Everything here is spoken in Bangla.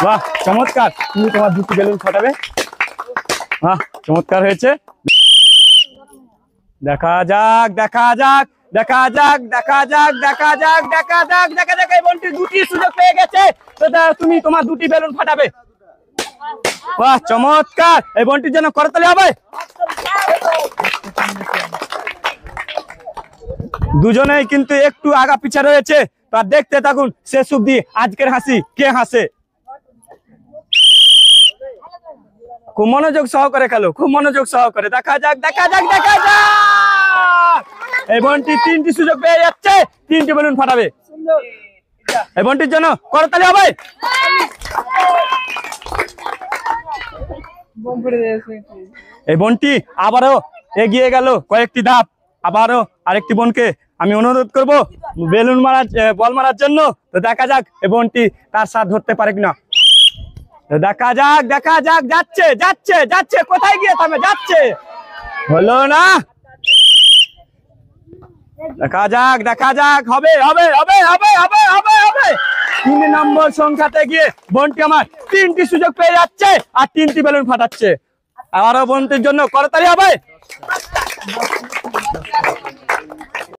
বাহ চমৎকার, তুমি তোমার দুটি বেলুন ফাটাবে। বাহ চমৎকার হয়েছে। দেখা যাক দেখা যাক দেখা যাক দেখা যাক দেখা যাক দেখা যাক দেখা যাক, এই বোনটি দুটি সুযোগ পেয়ে গেছে, তো তুমি তোমার দুটি বেলুন ফাটাবে। বাহ চমৎকার, এই বোনটির জন্য করতালি হবে। দুজনেই কিন্তু একটু আগা পিছা রয়েছে, তার দেখতে থাকুন শেষ অব্দি আজকের হাসি কে হাসে। খুব মনোযোগ সহকারে খেলো, খুব মনোযোগ সহকারে। দেখা যাক দেখা যাক দেখা যাক, এই বোনটি তিনটি সুযোগ পেয়ে যাচ্ছে, তিনটি বেলুন ফাটাবে। এই বোনটির জন্য করতালি হবে। এই বোনটি আবারও এগিয়ে গেল কয়েকটি ধাপ। আবারও আরেকটি বোনকে আমি অনুরোধ করব বেলুন মারার বল মারার জন্য। তো দেখা যাক এই বোনটি তার সাথ ধরতে পারে কিনা। দেখা যাক দেখা যাক, যাচ্ছে যাচ্ছে যাচ্ছে, কোথায় গিয়ে থামে, যাচ্ছে, হলো না। দেখা যাক দেখা যাক, হবে হবে হবে হবে হবে হবে হবে। 3 নম্বর সংখ্যাতে গিয়ে বোনটি আমার তিনটি সুযোগ পেয়ে যাচ্ছে আর তিনটি বেলুন ফাটাচ্ছে। আবারও বোনটির জন্য করতালি হবে।